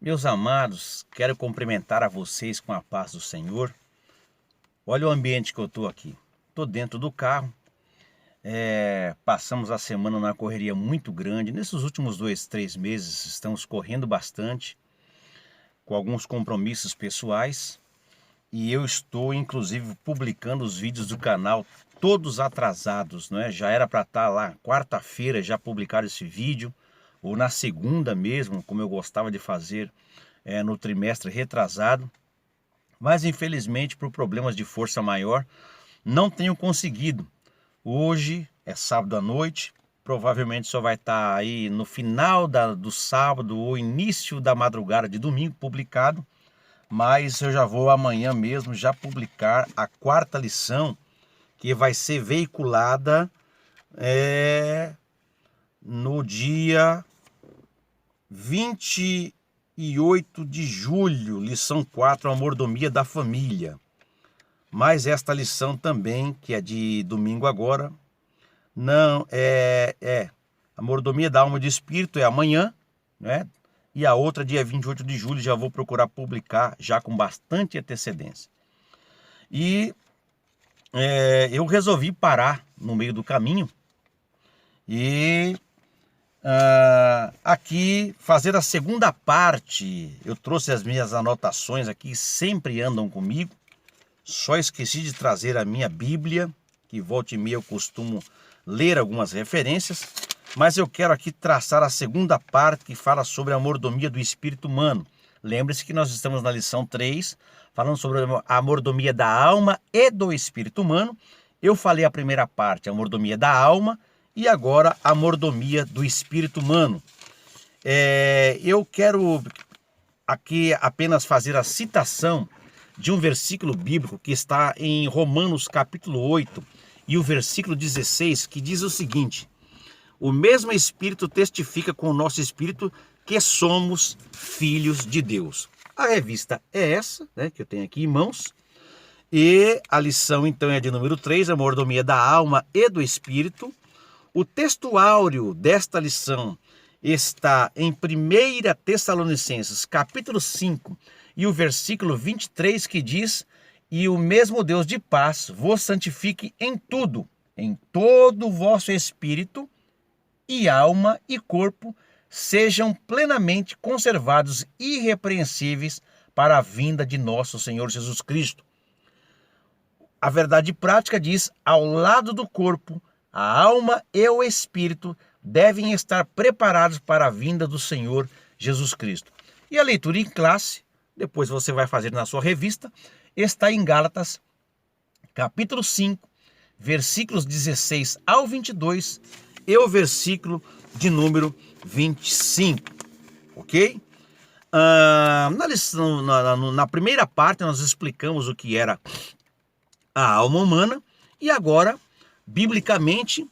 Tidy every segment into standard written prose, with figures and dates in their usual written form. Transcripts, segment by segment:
Meus amados, quero cumprimentar a vocês com a paz do Senhor. Olha o ambiente que eu estou aqui. Estou dentro do carro. Passamos a semana numa correria muito grande. Nesses últimos 2, 3 meses estamos correndo bastante, com alguns compromissos pessoais. E eu estou, inclusive, publicando os vídeos do canal todos atrasados, não é? Já era para estar lá quarta-feira já publicar esse vídeo, ou na segunda mesmo, como eu gostava de fazer no trimestre retrasado. Mas infelizmente, por problemas de força maior, não tenho conseguido. Hoje é sábado à noite, provavelmente só vai estar aí no final do sábado ou início da madrugada de domingo publicado. Mas eu já vou amanhã mesmo já publicar a quarta lição, que vai ser veiculada no dia 28 de julho, lição 4, a mordomia da família. Mas esta lição também, que é de domingo agora, não a mordomia da alma e do espírito é amanhã, né? E a outra, dia 28 de julho, já vou procurar publicar já com bastante antecedência. E eu resolvi parar no meio do caminho e aqui fazer a segunda parte. Eu trouxe as minhas anotações aqui, sempre andam comigo. Só esqueci de trazer a minha Bíblia, que volta e meia eu costumo ler algumas referências. Mas eu quero aqui traçar a segunda parte, que fala sobre a mordomia do espírito humano. Lembre-se que nós estamos na lição 3, falando sobre a mordomia da alma e do espírito humano. Eu falei a primeira parte, a mordomia da alma, e agora a mordomia do espírito humano. Eu quero aqui apenas fazer a citação de um versículo bíblico que está em Romanos capítulo 8 e o versículo 16, que diz o seguinte: o mesmo Espírito testifica com o nosso espírito que somos filhos de Deus. A revista é essa, né, que eu tenho aqui em mãos. E a lição então é de número 3, a mordomia da alma e do espírito. O texto áureo desta lição está em 1 Tessalonicenses, capítulo 5, e o versículo 23, que diz: e o mesmo Deus de paz vos santifique em tudo, em todo o vosso espírito, e alma e corpo sejam plenamente conservados irrepreensíveis para a vinda de nosso Senhor Jesus Cristo. A verdade prática diz: ao lado do corpo, a alma e o espírito devem estar preparados para a vinda do Senhor Jesus Cristo. E a leitura em classe, depois você vai fazer na sua revista, está em Gálatas, capítulo 5, versículos 16 ao 22, e o versículo de número 25, ok? Na primeira parte nós explicamos o que era a alma humana, e agora, biblicamente,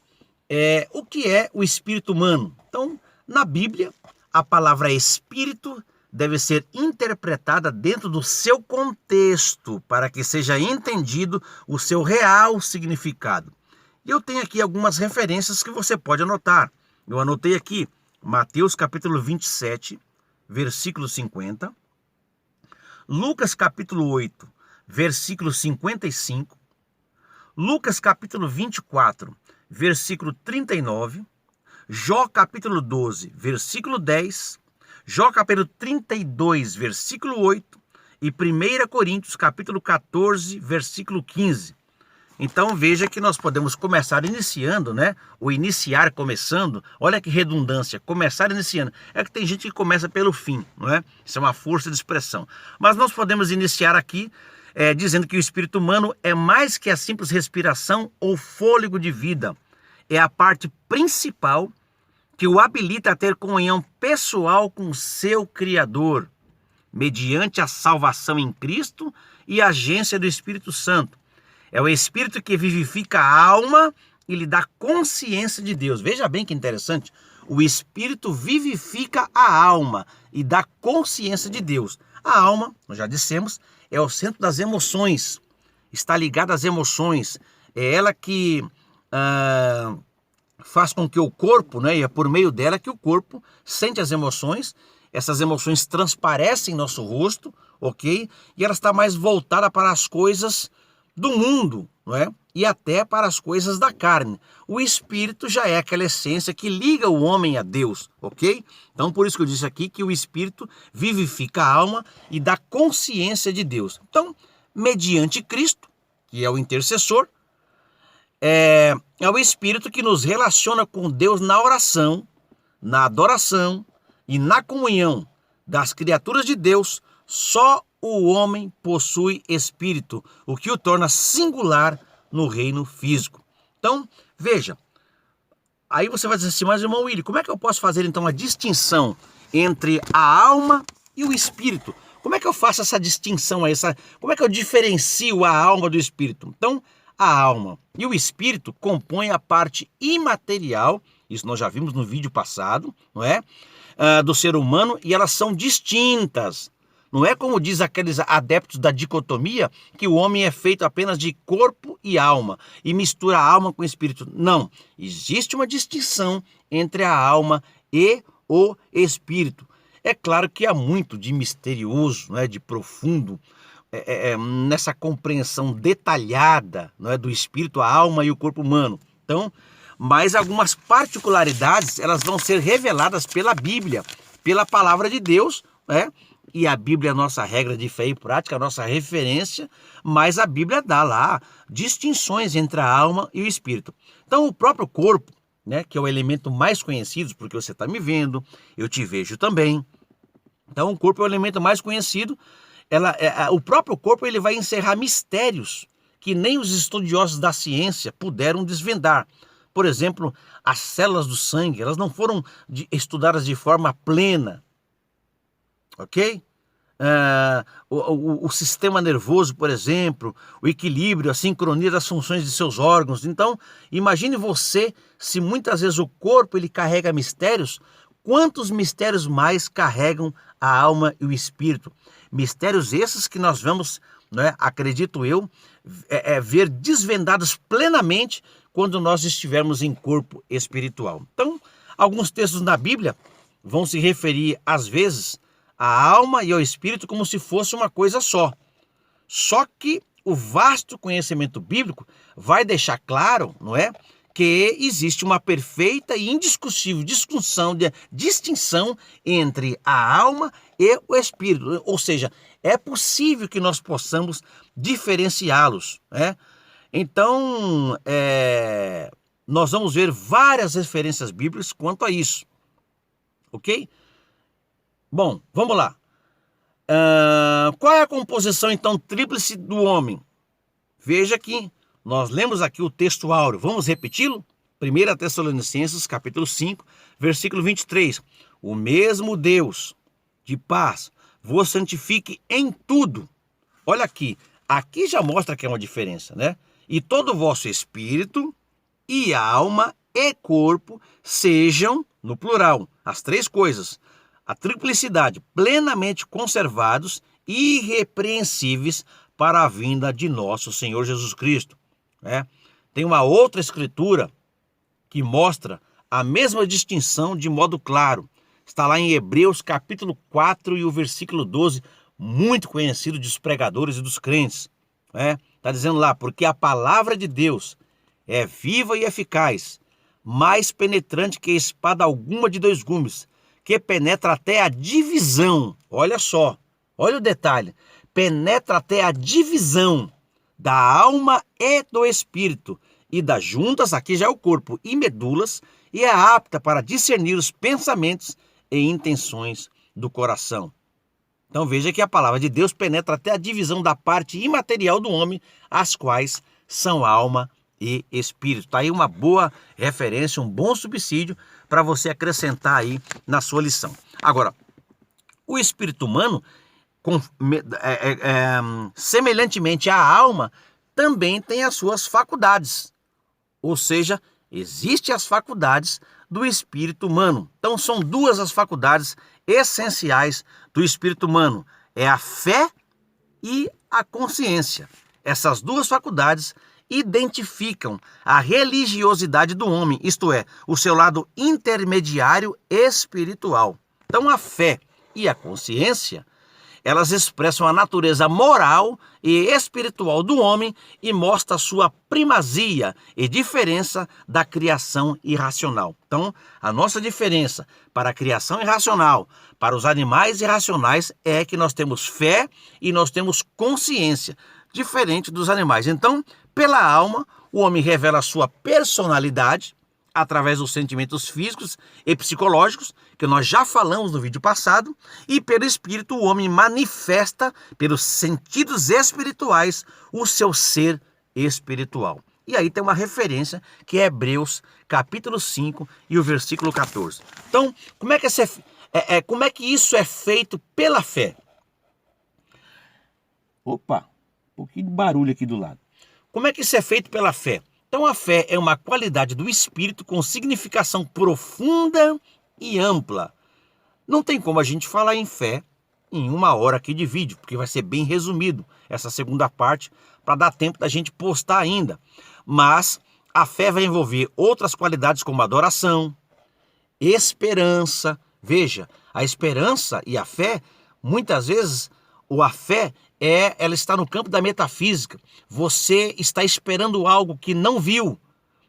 o que é o espírito humano. Então, na Bíblia, a palavra espírito deve ser interpretada dentro do seu contexto, para que seja entendido o seu real significado. E eu tenho aqui algumas referências que você pode anotar. Eu anotei aqui Mateus capítulo 27, versículo 50. Lucas capítulo 8, versículo 55. Lucas capítulo 24, versículo 39. Jó capítulo 12, versículo 10. Jó capítulo 32, versículo 8. E 1 Coríntios capítulo 14, versículo 15. Então veja que nós podemos começar iniciando, né? O iniciar começando, olha que redundância, começar iniciando. É que tem gente que começa pelo fim, não é? Isso é uma força de expressão. Mas nós podemos iniciar aqui dizendo que o espírito humano é mais que a simples respiração ou fôlego de vida. É a parte principal que o habilita a ter comunhão pessoal com o seu Criador, mediante a salvação em Cristo e a agência do Espírito Santo. É o Espírito que vivifica a alma e lhe dá consciência de Deus. Veja bem que interessante. O Espírito vivifica a alma e dá consciência de Deus. A alma, nós já dissemos, é o centro das emoções. Está ligada às emoções. É ela que faz com que o corpo, né, e é por meio dela que o corpo sente as emoções, essas emoções transparecem em nosso rosto, ok? E ela está mais voltada para as coisas do mundo, não é? E até para as coisas da carne. O espírito já é aquela essência que liga o homem a Deus, ok? Então por isso que eu disse aqui que o espírito vivifica a alma e dá consciência de Deus. Então, mediante Cristo, que é o intercessor, é o espírito que nos relaciona com Deus na oração, na adoração e na comunhão das criaturas de Deus. Só o homem possui espírito, o que o torna singular no reino físico. Então, veja, aí você vai dizer assim, mas irmão Willy, como é que eu posso fazer então a distinção entre a alma e o espírito? Como é que eu faço essa distinção aí? Como é que eu diferencio a alma do espírito? Então, a alma e o espírito compõem a parte imaterial, isso nós já vimos no vídeo passado, não é? Do ser humano, e elas são distintas. Não é como diz aqueles adeptos da dicotomia, que o homem é feito apenas de corpo e alma, e mistura a alma com o espírito. Não, existe uma distinção entre a alma e o espírito. É claro que há muito de misterioso, né, de profundo, nessa compreensão detalhada, não é, do espírito, a alma e o corpo humano. Então, mas algumas particularidades elas vão ser reveladas pela Bíblia, pela palavra de Deus, né? E a Bíblia é a nossa regra de fé e prática, a nossa referência, mas a Bíblia dá lá distinções entre a alma e o espírito. Então o próprio corpo, né, que é o elemento mais conhecido, porque você está me vendo, eu te vejo também. Então o corpo é o elemento mais conhecido. O próprio corpo ele vai encerrar mistérios que nem os estudiosos da ciência puderam desvendar. Por exemplo, as células do sangue, elas não foram estudadas de forma plena, ok? O sistema nervoso, por exemplo, o equilíbrio, a sincronia das funções de seus órgãos. Então, imagine você, se muitas vezes o corpo ele carrega mistérios, quantos mistérios mais carregam a alma e o espírito? Mistérios esses que nós vamos, né, acredito eu, ver desvendados plenamente quando nós estivermos em corpo espiritual. Então, alguns textos na Bíblia vão se referir, às vezes, à alma e ao espírito como se fosse uma coisa só. Só que o vasto conhecimento bíblico vai deixar claro, não é, que existe uma perfeita e indiscutível distinção entre a alma e o espírito. Ou seja, é possível que nós possamos diferenciá-los, né? Então, nós vamos ver várias referências bíblicas quanto a isso, ok? Bom, vamos lá. Qual é a composição, então, tríplice do homem? Veja que nós lemos aqui o texto áureo. Vamos repeti-lo? 1 Tessalonicenses, capítulo 5, versículo 23. O mesmo Deus de paz vos santifique em tudo. Olha aqui. Aqui já mostra que é uma diferença, né? E todo o vosso espírito e alma e corpo sejam, no plural, as três coisas, a triplicidade, plenamente conservados e irrepreensíveis para a vinda de nosso Senhor Jesus Cristo. Né? Tem uma outra escritura que mostra a mesma distinção de modo claro. Está lá em Hebreus capítulo 4 e o versículo 12, muito conhecido dos pregadores e dos crentes. Está dizendo lá, porque a palavra de Deus é viva e eficaz, mais penetrante que espada alguma de dois gumes, que penetra até a divisão, olha só, olha o detalhe, penetra até a divisão da alma e do espírito, e das juntas, aqui já é o corpo, e medulas, e é apta para discernir os pensamentos e intenções do coração. Então veja que a palavra de Deus penetra até a divisão da parte imaterial do homem, as quais são alma e espírito. Está aí uma boa referência, um bom subsídio para você acrescentar aí na sua lição. Agora, o espírito humano, semelhantemente à alma, também tem as suas faculdades. Ou seja, existem as faculdades do espírito humano. Então são duas as faculdades essenciais do espírito humano. É a fé e a consciência. Essas duas faculdades identificam a religiosidade do homem, isto é, o seu lado intermediário espiritual. Então a fé e a consciência, elas expressam a natureza moral e espiritual do homem e mostram a sua primazia e diferença da criação irracional. Então, a nossa diferença para a criação irracional, para os animais irracionais, é que nós temos fé e nós temos consciência, diferente dos animais. Então, pela alma, o homem revela a sua personalidade através dos sentimentos físicos e psicológicos, que nós já falamos no vídeo passado, e pelo espírito o homem manifesta, pelos sentidos espirituais, o seu ser espiritual. E aí tem uma referência que é Hebreus, capítulo 5 e o versículo 14. Então, como é que isso é feito pela fé? Opa, um pouquinho de barulho aqui do lado. Como é que isso é feito pela fé? Então a fé é uma qualidade do espírito com significação profunda e ampla. Não tem como a gente falar em fé em 1 hora aqui de vídeo, porque vai ser bem resumido essa segunda parte para dar tempo da gente postar ainda. Mas a fé vai envolver outras qualidades como adoração, esperança. Veja, a esperança e a fé, muitas vezes, a fé ela está no campo da metafísica. Você está esperando algo que não viu.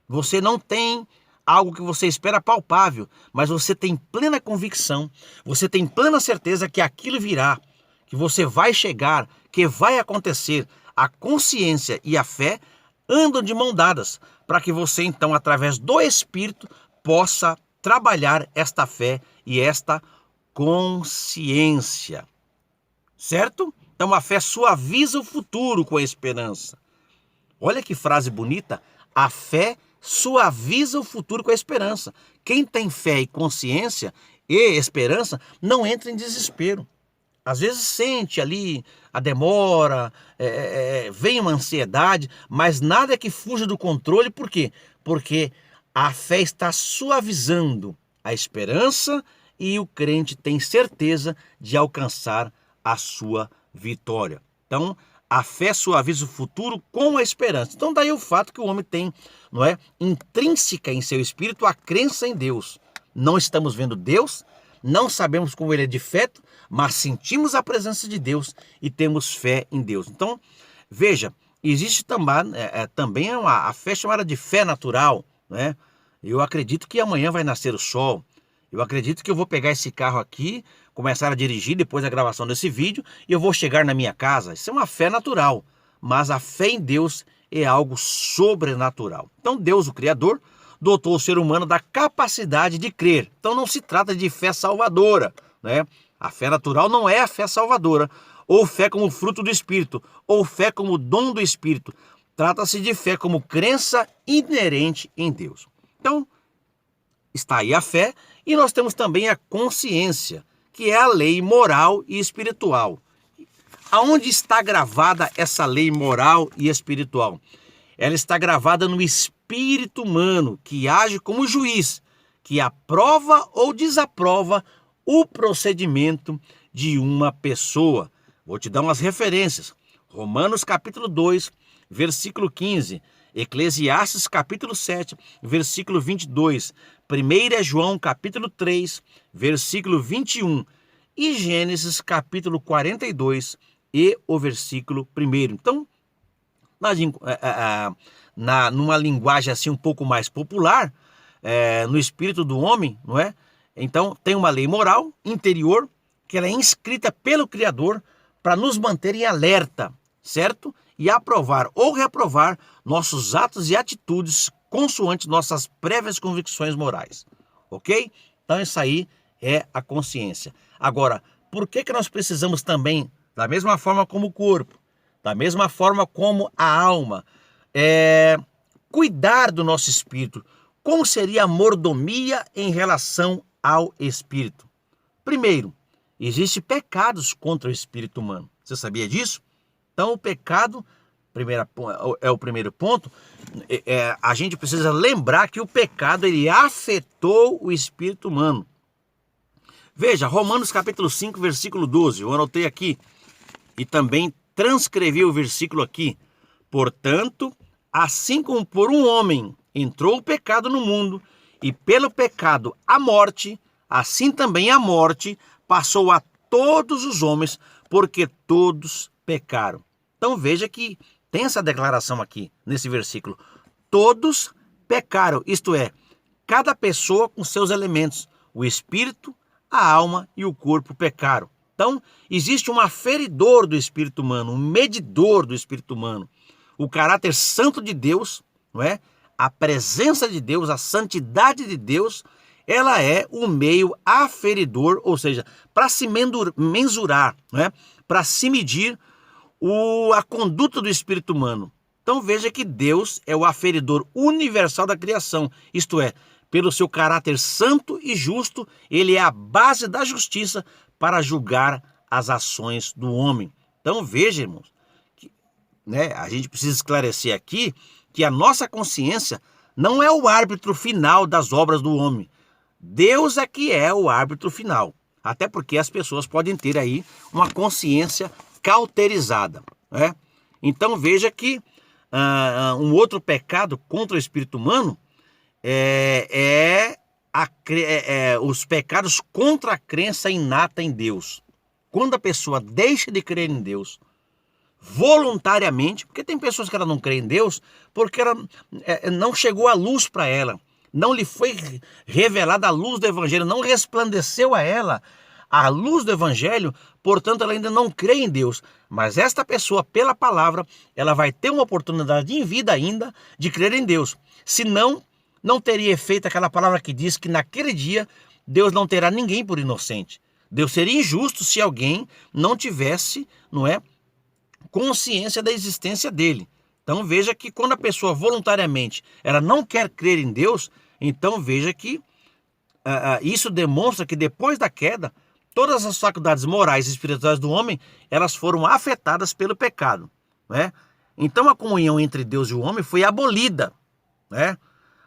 Você não tem algo que você espera palpável, mas você tem plena convicção, você tem plena certeza que aquilo virá, que você vai chegar, que vai acontecer. A consciência e a fé andam de mão dadas, para que você então, através do Espírito, possa trabalhar esta fé e esta consciência. Certo? Então a fé suaviza o futuro com a esperança. Olha que frase bonita. A fé suaviza o futuro com a esperança. Quem tem fé e consciência e esperança não entra em desespero. Às vezes sente ali a demora, vem uma ansiedade, mas nada que fuja do controle. Por quê? Porque a fé está suavizando a esperança e o crente tem certeza de alcançar a sua vitória. Então, a fé suaviza o futuro com a esperança. Então, daí o fato que o homem tem, não é, intrínseca em seu espírito a crença em Deus. Não estamos vendo Deus, não sabemos como ele é de fato, mas sentimos a presença de Deus e temos fé em Deus. Então, veja, existe também a fé chamada de fé natural, né? Eu acredito que amanhã vai nascer o sol. Eu acredito que eu vou pegar esse carro aqui, começar a dirigir depois da gravação desse vídeo e eu vou chegar na minha casa. Isso é uma fé natural, mas a fé em Deus é algo sobrenatural. Então Deus, o Criador, dotou o ser humano da capacidade de crer. Então não se trata de fé salvadora, né? A fé natural não é a fé salvadora, ou fé como fruto do Espírito, ou fé como dom do Espírito. Trata-se de fé como crença inerente em Deus. Então, está aí a fé e nós temos também a consciência, que é a lei moral e espiritual. Aonde está gravada essa lei moral e espiritual? Ela está gravada no espírito humano, que age como juiz, que aprova ou desaprova o procedimento de uma pessoa. Vou te dar umas referências. Romanos capítulo 2, versículo 15. Eclesiastes capítulo 7, versículo 22, 1 João capítulo 3, versículo 21 e Gênesis capítulo 42 e o versículo 1. Então, numa linguagem assim um pouco mais popular, no espírito do homem, não é? Então, tem uma lei moral interior que ela é inscrita pelo Criador para nos manter em alerta, certo? E aprovar ou reprovar nossos atos e atitudes consoante nossas prévias convicções morais, ok? Então isso aí é a consciência. Agora, por que nós precisamos também, da mesma forma como o corpo, da mesma forma como a alma, cuidar do nosso espírito? Como seria a mordomia em relação ao espírito? Primeiro, existem pecados contra o espírito humano. Você sabia disso? Então o pecado, é o primeiro ponto, a gente precisa lembrar que o pecado ele afetou o espírito humano. Veja, Romanos capítulo 5, versículo 12, eu anotei aqui e também transcrevi o versículo aqui. Portanto, assim como por um homem entrou o pecado no mundo, e pelo pecado a morte, assim também a morte passou a todos os homens, porque todos pecaram. Então veja que tem essa declaração aqui, nesse versículo. Todos pecaram, isto é, cada pessoa com seus elementos, o espírito, a alma e o corpo pecaram. Então, existe um aferidor do espírito humano, um medidor do espírito humano. O caráter santo de Deus, não é? A presença de Deus, a santidade de Deus, ela é o meio aferidor, ou seja, para se mensurar, não é? Para se medir a conduta do espírito humano. Então veja que Deus é o aferidor universal da criação, isto é, pelo seu caráter santo e justo, ele é a base da justiça para julgar as ações do homem. Então veja, irmãos, que, a gente precisa esclarecer aqui que a nossa consciência não é o árbitro final das obras do homem. Deus é que é o árbitro final. Até porque as pessoas podem ter aí uma consciência cauterizada, né? Então veja que um outro pecado contra o espírito humano os pecados contra a crença inata em Deus. Quando a pessoa deixa de crer em Deus voluntariamente, porque tem pessoas que ela não crê em Deus porque ela não chegou a luz para ela, não lhe foi revelada a luz do Evangelho, não resplandeceu a ela a luz do Evangelho, portanto ela ainda não crê em Deus. Mas esta pessoa, pela palavra, ela vai ter uma oportunidade em vida ainda de crer em Deus. Senão, não teria efeito aquela palavra que diz que naquele dia Deus não terá ninguém por inocente. Deus seria injusto se alguém não tivesse, consciência da existência dele. Então veja que quando a pessoa voluntariamente ela não quer crer em Deus, então veja que isso demonstra que depois da queda, todas as faculdades morais e espirituais do homem, elas foram afetadas pelo pecado, né? Então a comunhão entre Deus e o homem foi abolida, né?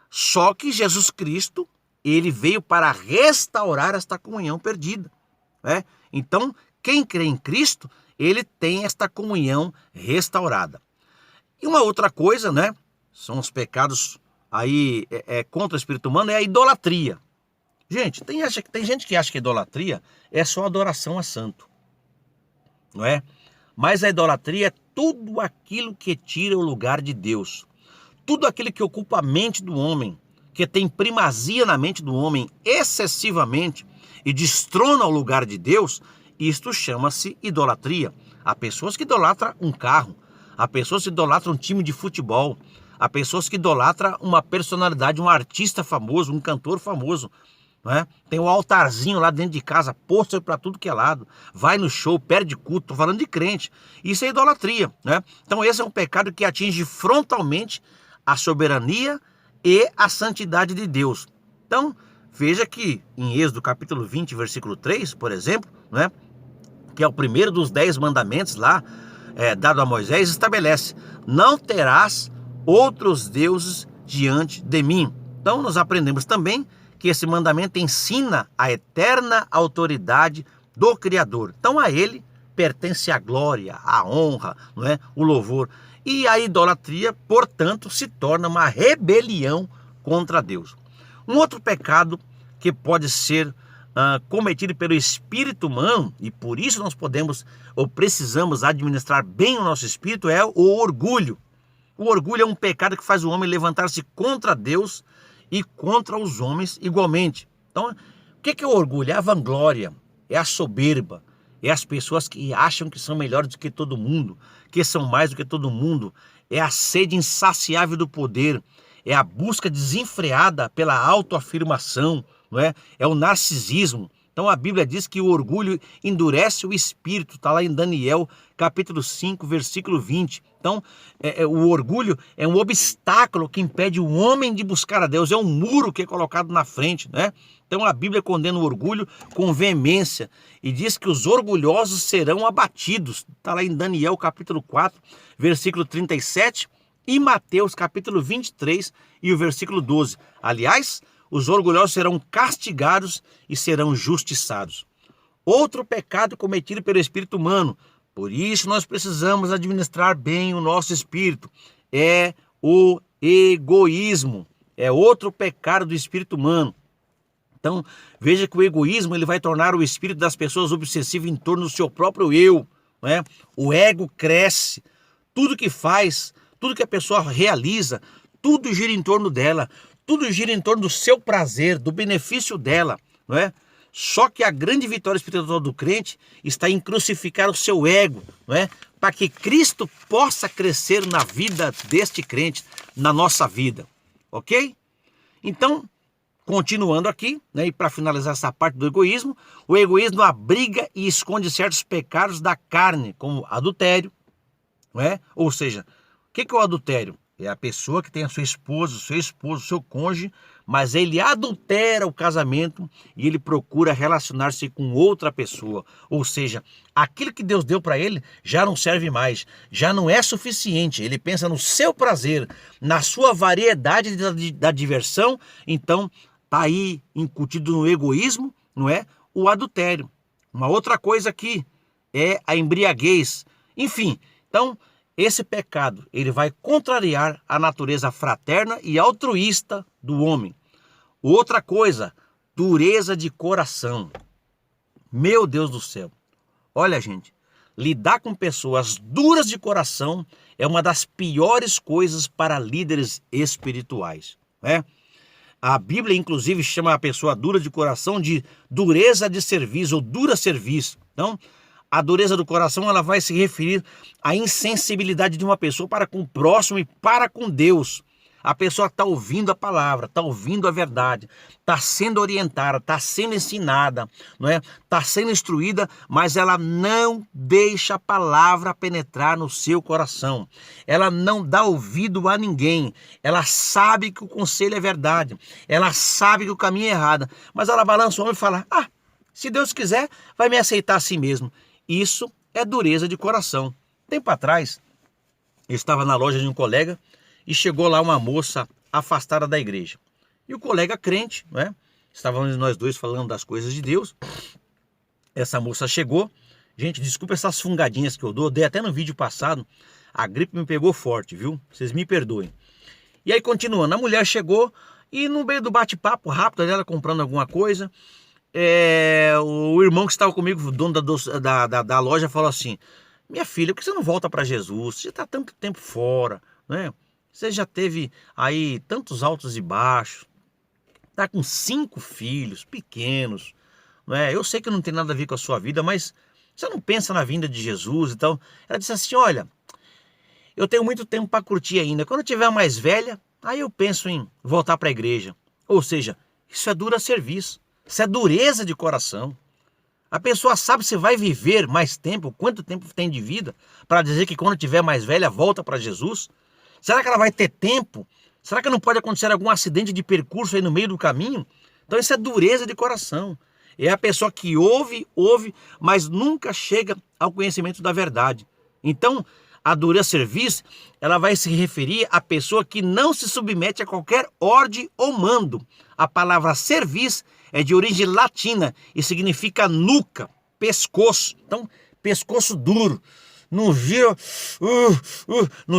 Só que Jesus Cristo, ele veio para restaurar esta comunhão perdida, né? Então, quem crê em Cristo, ele tem esta comunhão restaurada. E uma outra coisa, né? São os pecados aí contra o espírito humano, é a idolatria. Gente, tem gente que acha que idolatria é só adoração a santo, não é? Mas a idolatria é tudo aquilo que tira o lugar de Deus. Tudo aquilo que ocupa a mente do homem, que tem primazia na mente do homem excessivamente e destrona o lugar de Deus, isto chama-se idolatria. Há pessoas que idolatram um carro, há pessoas que idolatram um time de futebol, há pessoas que idolatram uma personalidade, um artista famoso, um cantor famoso. Tem um altarzinho lá dentro de casa, pôster para tudo que é lado, vai no show, perde culto, estou falando de crente. Isso é idolatria, né? Então esse é um pecado que atinge frontalmente a soberania e a santidade de Deus. Então veja que em Êxodo capítulo 20, versículo 3, por exemplo, né, que é o primeiro dos 10 mandamentos lá, dado a Moisés, estabelece: não terás outros deuses diante de mim. Então nós aprendemos também que esse mandamento ensina a eterna autoridade do Criador. Então a ele pertence a glória, a honra, o louvor. E a idolatria, portanto, se torna uma rebelião contra Deus. Um outro pecado que pode ser cometido pelo espírito humano, e por isso nós podemos ou precisamos administrar bem o nosso espírito, é o orgulho. O orgulho é um pecado que faz o homem levantar-se contra Deus e contra os homens igualmente. Então, o que é o orgulho? É a vanglória, é a soberba, é as pessoas que acham que são melhores do que todo mundo, que são mais do que todo mundo, é a sede insaciável do poder, é a busca desenfreada pela autoafirmação, é o narcisismo. Então a Bíblia diz que o orgulho endurece o espírito, está lá em Daniel capítulo 5, versículo 20. Então o orgulho é um obstáculo que impede o homem de buscar a Deus, é um muro que é colocado na frente, né? Então a Bíblia condena o orgulho com veemência e diz que os orgulhosos serão abatidos. Está lá em Daniel capítulo 4, versículo 37 e Mateus capítulo 23 e o versículo 12. Aliás, os orgulhosos serão castigados e serão justiçados. Outro pecado cometido pelo espírito humano, por isso nós precisamos administrar bem o nosso espírito, é o egoísmo. É outro pecado do espírito humano. Então, veja que o egoísmo ele vai tornar o espírito das pessoas obsessivo em torno do seu próprio eu, não é? O ego cresce, tudo que faz, tudo que a pessoa realiza, tudo gira em torno dela, tudo gira em torno do seu prazer, do benefício dela, não é? Só que a grande vitória espiritual do crente está em crucificar o seu ego, não é? Para que Cristo possa crescer na vida deste crente, na nossa vida, ok? Então, continuando aqui, né, e para finalizar essa parte do egoísmo, o egoísmo abriga e esconde certos pecados da carne, como adultério, não é? Ou seja, o que é o adultério? É a pessoa que tem a sua esposa, o seu esposo, o seu cônjuge, mas ele adultera o casamento e ele procura relacionar-se com outra pessoa. Ou seja, aquilo que Deus deu para ele já não serve mais, já não é suficiente. Ele pensa no seu prazer, na sua variedade da diversão, então está aí incutido no egoísmo, não é? O adultério. Uma outra coisa aqui é a embriaguez. Enfim, então esse pecado ele vai contrariar a natureza fraterna e altruísta do homem. Outra coisa, dureza de coração. Meu Deus do céu. Olha, gente, lidar com pessoas duras de coração é uma das piores coisas para líderes espirituais, né? A Bíblia, inclusive, chama a pessoa dura de coração de dureza de serviço ou dura serviço. Então, a dureza do coração ela vai se referir à insensibilidade de uma pessoa para com o próximo e para com Deus. A pessoa está ouvindo a palavra, está ouvindo a verdade, está sendo orientada, está sendo ensinada, não é? Está sendo instruída, mas ela não deixa a palavra penetrar no seu coração. Ela não dá ouvido a ninguém. Ela sabe que o conselho é verdade. Ela sabe que o caminho é errado. Mas ela balança o ombro e fala, se Deus quiser, vai me aceitar assim mesmo. Isso é dureza de coração. Tempo atrás, eu estava na loja de um colega e chegou lá uma moça afastada da igreja. E o colega crente, né? Estávamos nós dois falando das coisas de Deus. Essa moça chegou. Gente, desculpa essas fungadinhas que eu dei até no vídeo passado. A gripe me pegou forte, viu? Vocês me perdoem. E aí, continuando, a mulher chegou e no meio do bate-papo rápido dela comprando alguma coisa, o irmão que estava comigo, o dono da loja, falou assim, minha filha, por que você não volta para Jesus? Você já está tanto tempo fora, né? Você já teve aí tantos altos e baixos, está com 5 filhos pequenos, não é? Eu sei que não tem nada a ver com a sua vida, mas você não pensa na vinda de Jesus? Então, ela disse assim, olha, eu tenho muito tempo para curtir ainda. Quando eu tiver mais velha, aí eu penso em voltar para a igreja. Ou seja, isso é dura serviço, isso é dureza de coração. A pessoa sabe se vai viver mais tempo, quanto tempo tem de vida, para dizer que quando tiver mais velha, volta para Jesus. Será que ela vai ter tempo? Será que não pode acontecer algum acidente de percurso aí no meio do caminho? Então isso é dureza de coração. É a pessoa que ouve, mas nunca chega ao conhecimento da verdade. Então, a dureza serviço, ela vai se referir à pessoa que não se submete a qualquer ordem ou mando. A palavra serviço é de origem latina e significa nuca, pescoço. Então, pescoço duro. Não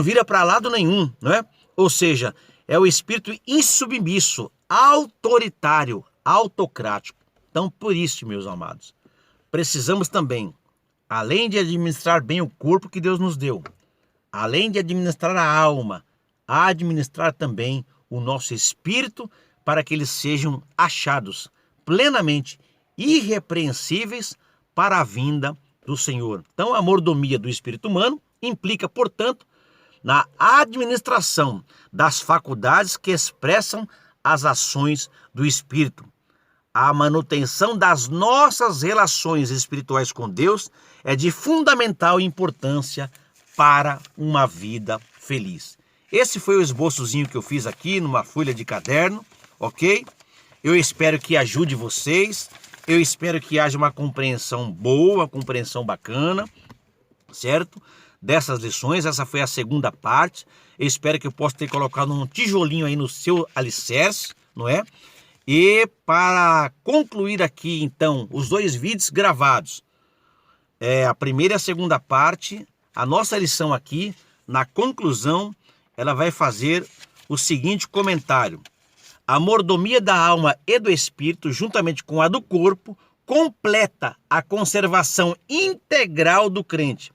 vira para lado nenhum, não é? Ou seja, é o espírito insubmisso, autoritário, autocrático. Então, por isso, meus amados, precisamos também, além de administrar bem o corpo que Deus nos deu, além de administrar a alma, administrar também o nosso espírito para que eles sejam achados plenamente irrepreensíveis para a vinda do Senhor. Então, a mordomia do espírito humano implica, portanto, na administração das faculdades que expressam as ações do espírito. A manutenção das nossas relações espirituais com Deus é de fundamental importância para uma vida feliz. Esse foi o esboçozinho que eu fiz aqui numa folha de caderno, ok? Eu espero que ajude vocês. Eu espero que haja uma compreensão boa, uma compreensão bacana, certo? Dessas lições, essa foi a segunda parte. Eu espero que eu possa ter colocado um tijolinho aí no seu alicerce, não é? E para concluir aqui, então, os 2 vídeos gravados, a primeira e a segunda parte, a nossa lição aqui, na conclusão, ela vai fazer o seguinte comentário: a mordomia da alma e do espírito, juntamente com a do corpo, completa a conservação integral do crente.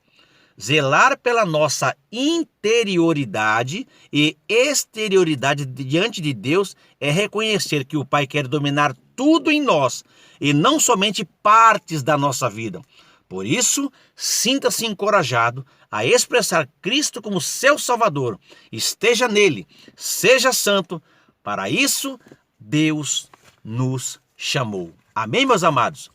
Zelar pela nossa interioridade e exterioridade diante de Deus é reconhecer que o Pai quer dominar tudo em nós e não somente partes da nossa vida. Por isso, sinta-se encorajado a expressar Cristo como seu Salvador. Esteja nele, seja santo. Para isso, Deus nos chamou. Amém, meus amados?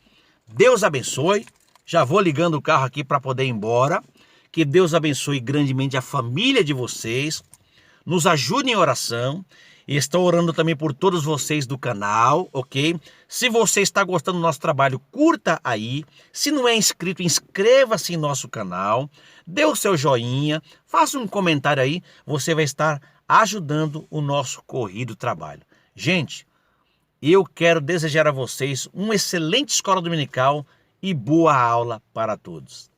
Deus abençoe. Já vou ligando o carro aqui para poder ir embora. Que Deus abençoe grandemente a família de vocês. Nos ajude em oração. E estou orando também por todos vocês do canal, ok? Se você está gostando do nosso trabalho, curta aí. Se não é inscrito, inscreva-se em nosso canal. Dê o seu joinha. Faça um comentário aí. Você vai estar ajudando o nosso corrido trabalho. Gente, eu quero desejar a vocês uma excelente escola dominical e boa aula para todos.